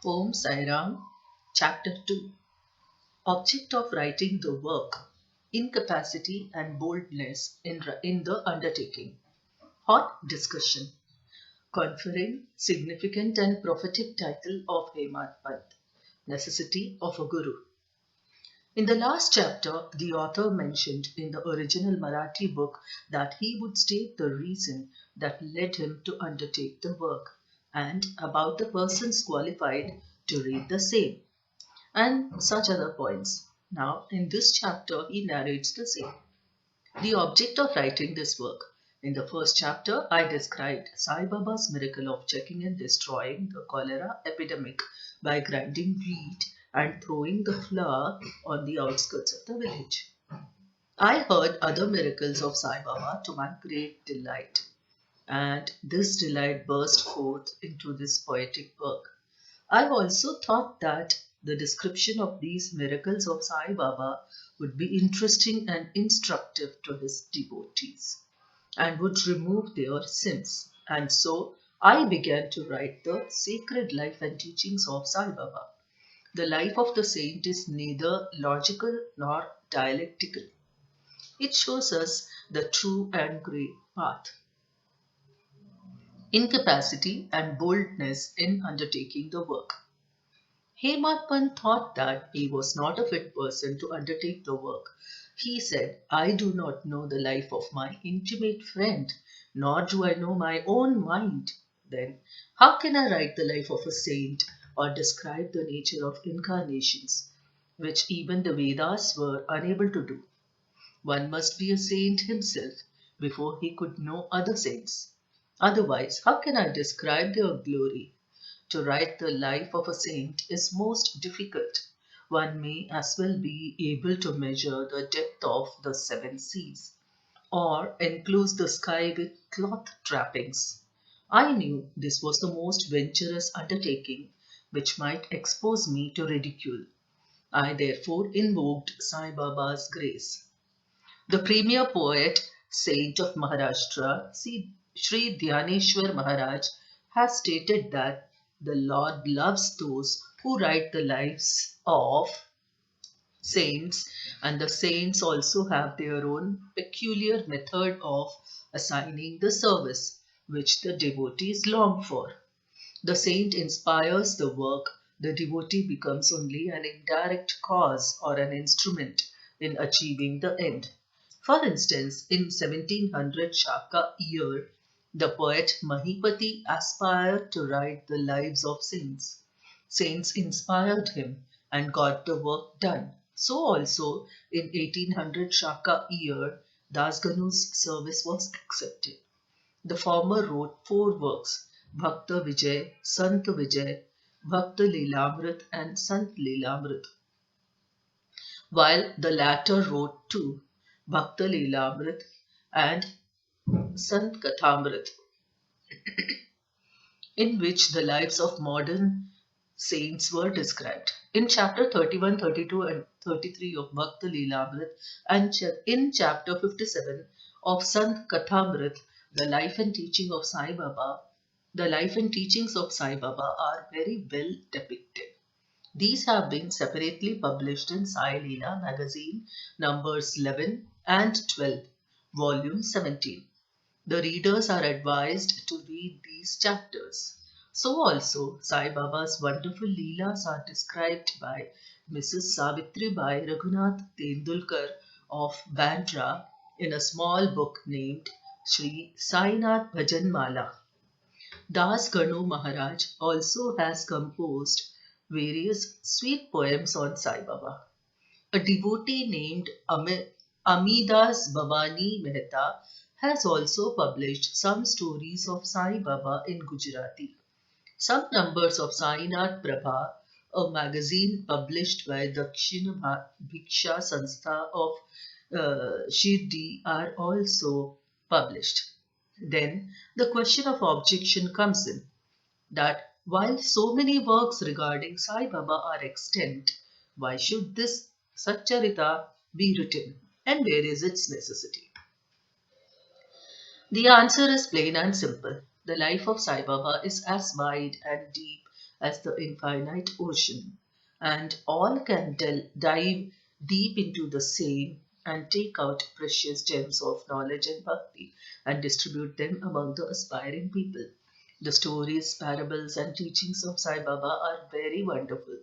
Om Sai Ram, Chapter 2. Object of writing the work: Incapacity and boldness in the undertaking. Hot discussion. Conferring significant and prophetic title of Hemad Pant. Necessity of a Guru. In the last chapter, the author mentioned in the original Marathi book that he would state the reason that led him to undertake the work and about the persons qualified to read the same and such other points. Now, in this chapter, he narrates the same. The object of writing this work. In the first chapter, I described Sai Baba's miracle of checking and destroying the cholera epidemic by grinding wheat and throwing the flour on the outskirts of the village. I heard other miracles of Sai Baba to my great delight, and this delight burst forth into this poetic work. I've also thought that the description of these miracles of Sai Baba would be interesting and instructive to his devotees and would remove their sins. And so I began to write the sacred life and teachings of Sai Baba. The life of the saint is neither logical nor dialectical. It shows us the true and great path. Incapacity and boldness in undertaking the work. Hematpan thought that he was not a fit person to undertake the work. He said, I do not know the life of my intimate friend, nor do I know my own mind. Then, how can I write the life of a saint or describe the nature of incarnations, which even the Vedas were unable to do? One must be a saint himself before he could know other saints. Otherwise, how can I describe their glory? To write the life of a saint is most difficult. One may as well be able to measure the depth of the seven seas, or enclose the sky with cloth trappings. I knew this was the most venturous undertaking which might expose me to ridicule. I therefore invoked Sai Baba's grace. The premier poet, saint of Maharashtra, Sri Dhyaneshwar Maharaj, has stated that the Lord loves those who write the lives of saints, and the saints also have their own peculiar method of assigning the service which the devotees long for. The saint inspires the work, the devotee becomes only an indirect cause or an instrument in achieving the end. For instance, in 1700 Shaka year, the poet Mahipati aspired to write the lives of saints. Saints inspired him and got the work done. So also in 1800 Shaka year, Dasganu's service was accepted. The former wrote four works: Bhakta Vijay, Sant Vijay, Bhakta Leelamrit, and Sant Leelamrit, while the latter wrote two: Bhakta Leelamrit and Sant Kathamrit, in which the lives of modern saints were described. In chapter 31, 32, and 33 of Bhakta Leelamrit, and in chapter 57 of Sant Kathamrit, the life and teaching of Sai Baba, the life and teachings of Sai Baba are very well depicted. These have been separately published in Sai Leela magazine, numbers 11 and 12, volume 17. The readers are advised to read these chapters. So also, Sai Baba's wonderful Leelas are described by Mrs. Savitri Bai Raghunath Tendulkar of Bandra in a small book named Sri Sainath Bhajan Mala. Das Ganu Maharaj also has composed various sweet poems on Sai Baba. A devotee named Amidas Bhavani Mehta has also published some stories of Sai Baba in Gujarati. Some numbers of Sainath Prabha, a magazine published by Dakshina Bhiksha Sanstha of Shirdi, are also published. Then the question of objection comes in, that while so many works regarding Sai Baba are extant, why should this Satcharita be written, and where is its necessity? The answer is plain and simple. The life of Sai Baba is as wide and deep as the infinite ocean, and all can dive deep into the same and take out precious gems of knowledge and bhakti and distribute them among the aspiring people. The stories, parables, and teachings of Sai Baba are very wonderful.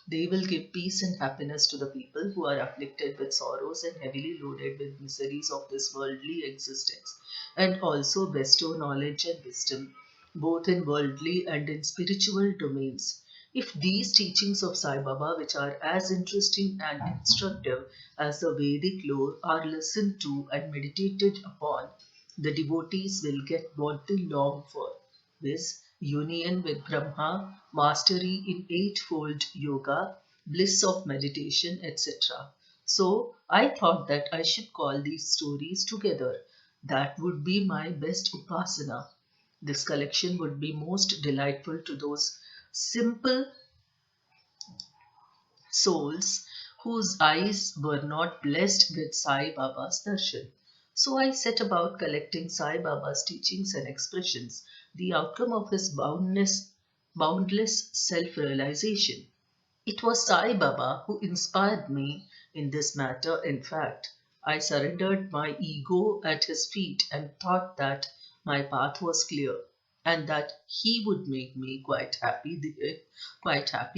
They will give peace and happiness to the people who are afflicted with sorrows and heavily loaded with miseries of this worldly existence, and also bestow knowledge and wisdom, both in worldly and in spiritual domains. If these teachings of Sai Baba, which are as interesting and instructive as the Vedic lore, are listened to and meditated upon, the devotees will get what they long for, viz., union with Brahma, mastery in eightfold yoga, bliss of meditation, etc. So I thought that I should call these stories together. That would be my best upasana. This collection would be most delightful to those simple souls whose eyes were not blessed with Sai Baba's darshan. So I set about collecting Sai Baba's teachings and expressions, the outcome of his boundless self realization. It was Sai Baba who inspired me in this matter. In fact, I surrendered my ego at his feet and thought that my path was clear and that he would make me quite happy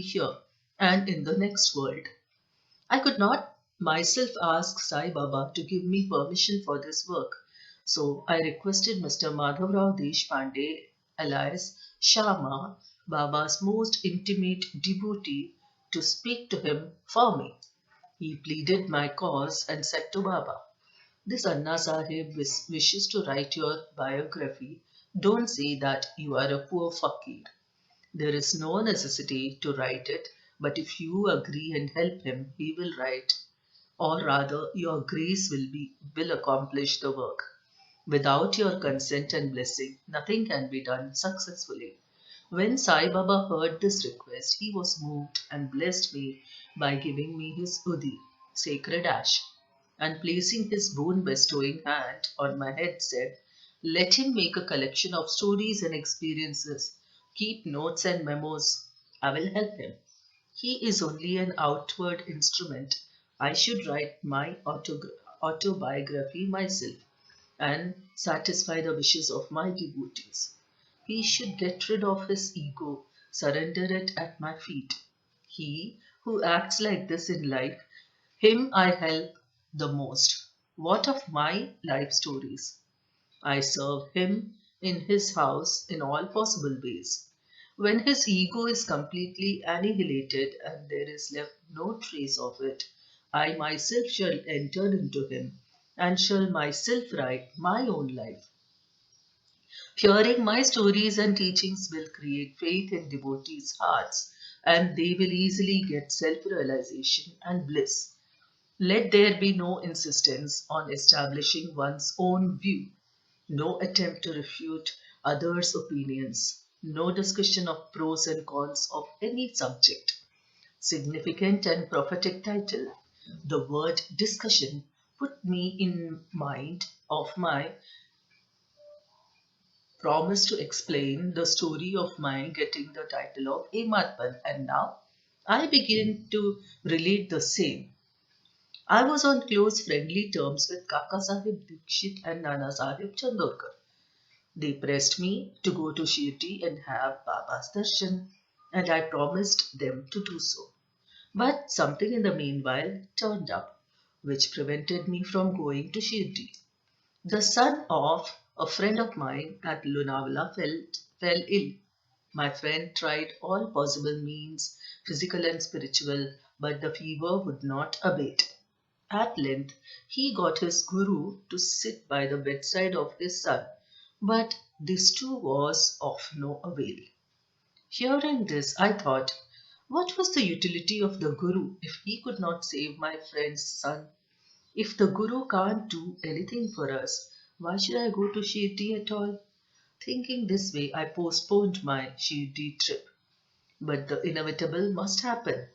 here and in the next world. I could not myself ask Sai Baba to give me permission for this work, so I requested Mr. Madhavrao Deshpande, alias Shama, Baba's most intimate devotee, to speak to him for me. He pleaded my cause and said to Baba, "This Anna Sahib wishes to write your biography. Don't say that you are a poor fakir. There is no necessity to write it, but if you agree and help him, he will write, or rather, your grace will accomplish the work. Without your consent and blessing, nothing can be done successfully." When Sai Baba heard this request, he was moved and blessed me by giving me his Udi, sacred ash, and placing his boon bestowing hand on my head said, "Let him make a collection of stories and experiences. Keep notes and memos. I will help him. He is only an outward instrument. I should write my autobiography myself and satisfy the wishes of my devotees. He should get rid of his ego, surrender it at my feet. He who acts like this in life, him I help the most. What of my life stories? I serve him in his house in all possible ways. When his ego is completely annihilated and there is left no trace of it, I myself shall enter into him and shall myself write my own life. Hearing my stories and teachings will create faith in devotees' hearts, and they will easily get self realization and bliss. Let there be no insistence on establishing one's own view, no attempt to refute others' opinions, no discussion of pros and cons of any subject. Significant and prophetic title. The word discussion put me in mind of my promise to explain the story of my getting the title of Ematpan, and now I begin to relate the same. I was on close friendly terms with Kaka Sahib Dikshit and Nana Sahib Chandorkar. They pressed me to go to Shirdi and have Baba's darshan, and I promised them to do so. But something in the meanwhile turned up, which prevented me from going to Shirdi. The son of a friend of mine at Lonavala fell ill. My friend tried all possible means, physical and spiritual, but the fever would not abate. At length, he got his guru to sit by the bedside of his son, but this too was of no avail. Hearing this, I thought, what was the utility of the guru if he could not save my friend's son? If the guru can't do anything for us, why should I go to Shirdi at all? Thinking this way, I postponed my Shirdi trip. But the inevitable must happen,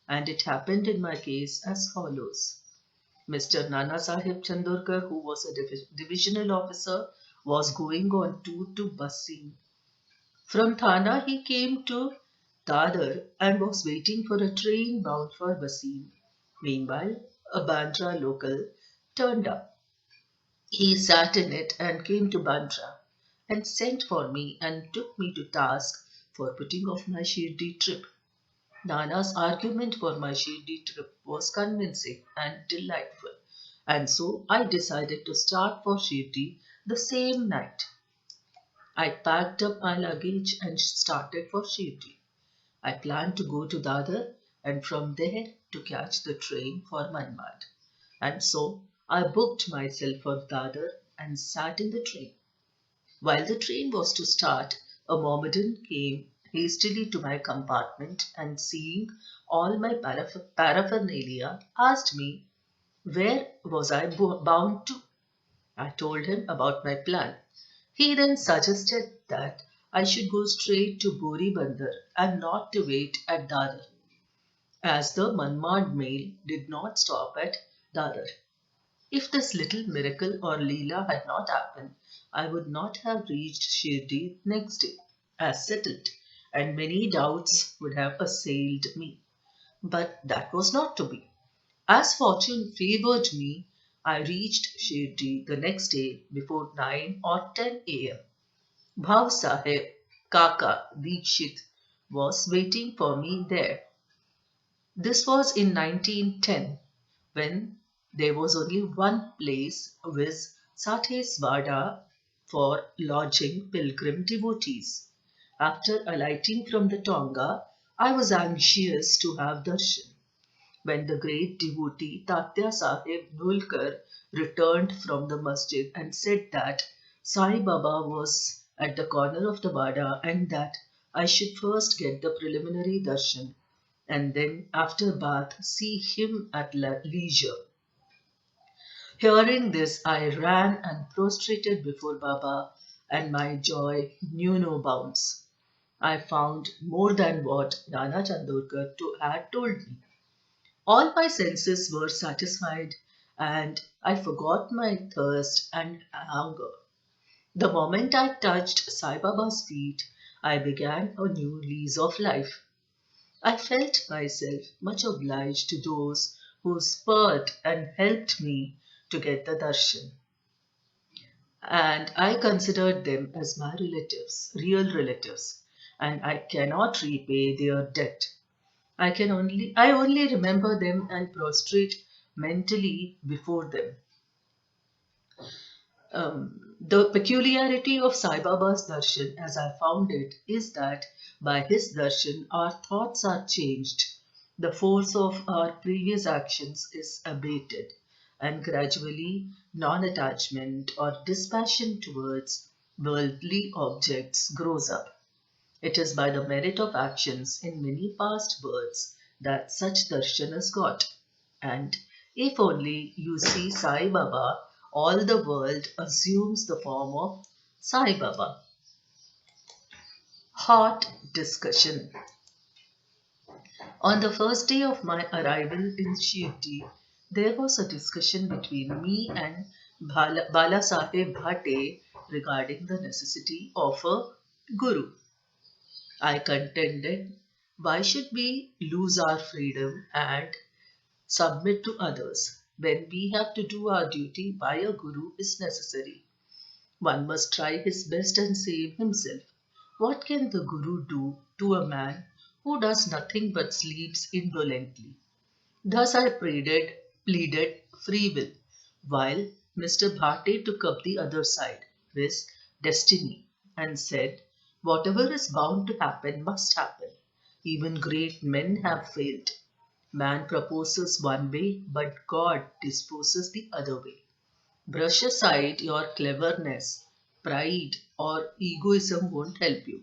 and it happened in my case as follows. Mr. Nana Sahib Chandorkar, who was a divisional officer, was going on tour to Bassein. From Thana, he came to Dadar and was waiting for a train bound for Wasim. Meanwhile, a Bandra local turned up. He sat in it and came to Bandra and sent for me and took me to task for putting off my Shirdi trip. Nana's argument for my Shirdi trip was convincing and delightful, and so I decided to start for Shirdi the same night. I packed up my luggage and started for Shirdi. I planned to go to Dadar and from there to catch the train for Manmad. And so I booked myself for Dadar and sat in the train. While the train was to start, a Mohammedan came hastily to my compartment and seeing all my paraphernalia asked me where was I bound to. I told him about my plan. He then suggested that I should go straight to Bori Bandar and not to wait at Dadar, as the Manmad mail did not stop at Dadar. If this little miracle or Leela had not happened, I would not have reached Shirdi next day, as settled, and many doubts would have assailed me. But that was not to be. As fortune favored me, I reached Shirdi the next day before 9 or 10 a.m. Bhav Sahib Kaka Dikshit was waiting for me there. This was in 1910 when there was only one place, viz. Sathes Vada, for lodging pilgrim devotees. After alighting from the Tonga, I was anxious to have darshan. When the great devotee Tatya Sahib Nulkar returned from the masjid and said that Sai Baba was at the corner of the Vada and that I should first get the preliminary darshan and then after bath see him at leisure. Hearing this, I ran and prostrated before Baba, and my joy knew no bounds. I found more than what Nana Chandorkar had told me. All my senses were satisfied, and I forgot my thirst and hunger. The moment I touched Sai Baba's feet, I began a new lease of life. I felt myself much obliged to those who spurred and helped me to get the darshan. And I considered them as my relatives, real relatives, and I cannot repay their debt. I only remember them and prostrate mentally before them. The peculiarity of Sai Baba's darshan, as I found it, is that by his darshan our thoughts are changed, the force of our previous actions is abated, and gradually non attachment or dispassion towards worldly objects grows up. It is by the merit of actions in many past births that such darshan is got. And if only you see Sai Baba, all the world assumes the form of Sai Baba. Hot discussion. On the first day of my arrival in Shirdi, there was a discussion between me and Bala Sahib Bhate regarding the necessity of a guru. I contended, why should we lose our freedom and submit to others when we have to do our duty by a guru is necessary? One must try his best and save himself. What can the guru do to a man who does nothing but sleeps indolently? Thus I pleaded free will, while Mr. Bhate took up the other side, viz. Destiny, and said, whatever is bound to happen must happen. Even great men have failed. Man proposes one way, but God disposes the other way. Brush aside your cleverness, pride, or egoism won't help you.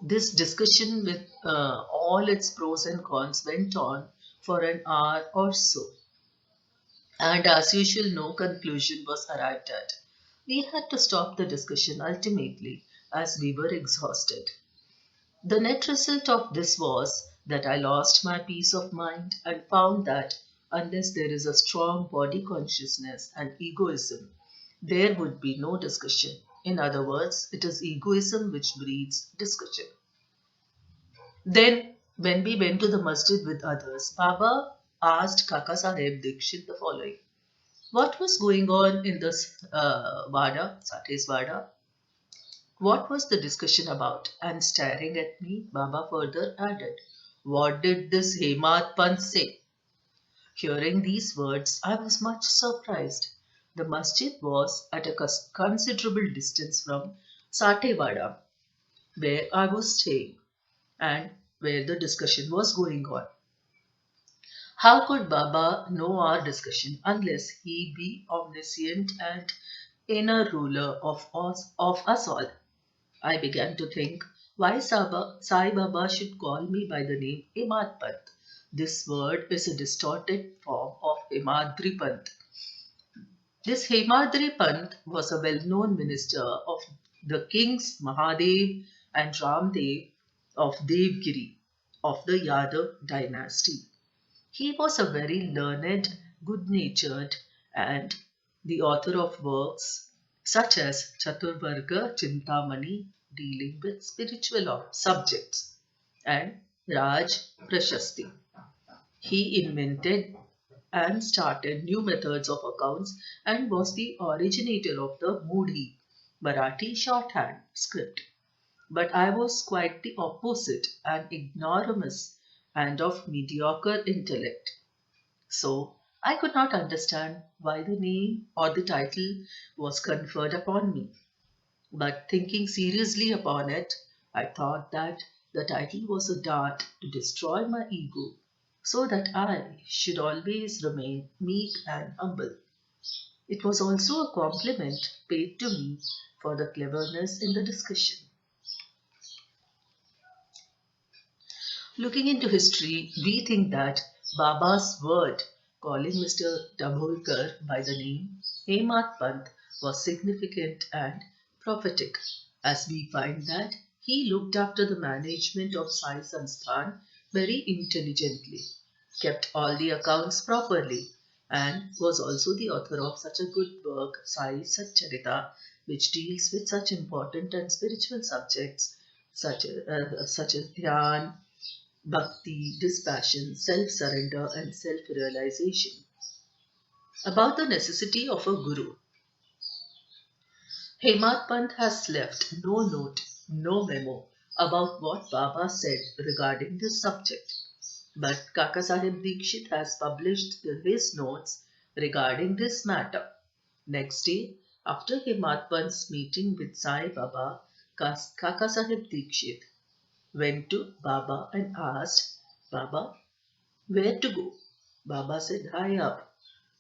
This discussion, with all its pros and cons, went on for an hour or so, and as usual, no conclusion was arrived at. We had to stop the discussion ultimately as we were exhausted. The net result of this was that I lost my peace of mind and found that unless there is a strong body consciousness and egoism, there would be no discussion. In other words, it is egoism which breeds discussion. Then, when we went to the masjid with others, Baba asked Kaka Sahib Dikshit the following: what was going on in this Vada, Sate's Vada? What was the discussion about? And staring at me, Baba further added, what did this Hemat Pant say? Hearing these words, I was much surprised. The masjid was at a considerable distance from Satewada, where I was staying, and where the discussion was going on. How could Baba know our discussion unless he be omniscient and inner ruler of us all? I began to think why Sai Baba should call me by the name Himadpant. This word is a distorted form of Himadri Pant. This Himadri Pant was a well-known minister of the kings Mahadev and Ramdev of Devgiri of the Yadav dynasty. He was a very learned, good-natured, and the author of works such as Chaturvarga Chintamani, dealing with spiritual subjects, and Raj Prashasti. He invented and started new methods of accounts and was the originator of the Moody Marathi shorthand script. But I was quite the opposite, an ignoramus and of mediocre intellect. So I could not understand why the name or the title was conferred upon me. But thinking seriously upon it, I thought that the title was a dart to destroy my ego so that I should always remain meek and humble. It was also a compliment paid to me for the cleverness in the discussion. Looking into history, we think that Baba's word calling Mr. Dabholkar by the name Hemat Pant was significant and prophetic, as we find that he looked after the management of Sai Sansthan very intelligently, kept all the accounts properly, and was also the author of such a good work, Sai Satcharita, which deals with such important and spiritual subjects such as dhyan, bhakti, dispassion, self surrender, and self realization. About the necessity of a guru, Hemat Pant has left no note, no memo about what Baba said regarding this subject. But Kaka Sahib Dikshit has published his notes regarding this matter. Next day, after Hemat Pant's meeting with Sai Baba, Kaka Sahib Dikshit went to Baba and asked, Baba, where to go? Baba said, high up.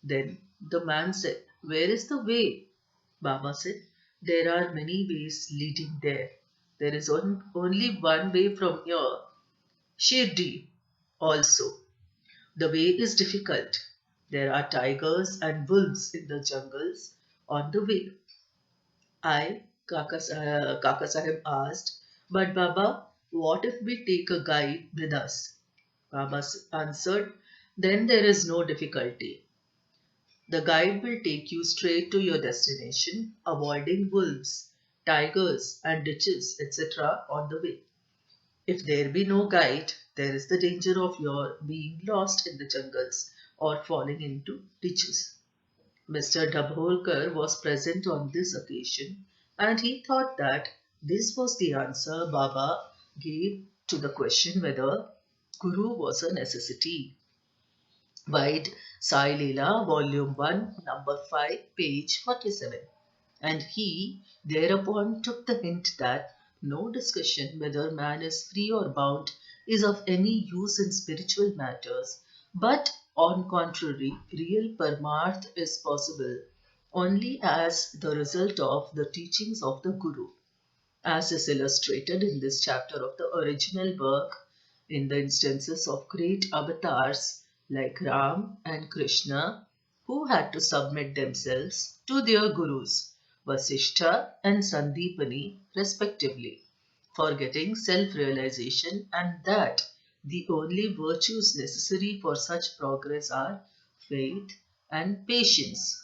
Then the man said, where is the way? Baba said, there are many ways leading there. There is only one way from here, Shirdi. Also, the way is difficult. There are tigers and wolves in the jungles on the way. Kaka Sahib asked, but Baba, what if we take a guide with us? Baba answered, then there is no difficulty. The guide will take you straight to your destination, avoiding wolves, tigers, and ditches, etc. on the way. If there be no guide, there is the danger of your being lost in the jungles or falling into ditches. Mr. Dabholkar was present on this occasion and he thought that this was the answer Baba gave to the question whether Guru was a necessity. Wide Sai Leela, Volume 1, Number 5, page 47. And he thereupon took the hint that no discussion whether man is free or bound is of any use in spiritual matters, but on contrary, real Paramarth is possible only as the result of the teachings of the Guru, as is illustrated in this chapter of the original work in the instances of great avatars like Ram and Krishna who had to submit themselves to their gurus, Vasishtha and Sandipani, respectively, for getting self realization, and that the only virtues necessary for such progress are faith and patience.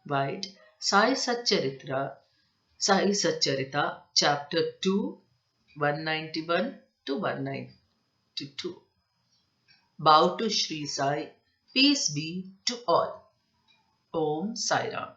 Right? Sai Satcharita, Chapter 2, 191 to 19. 22. Bow to Sri Sai, peace be to all. Om Sai Ram.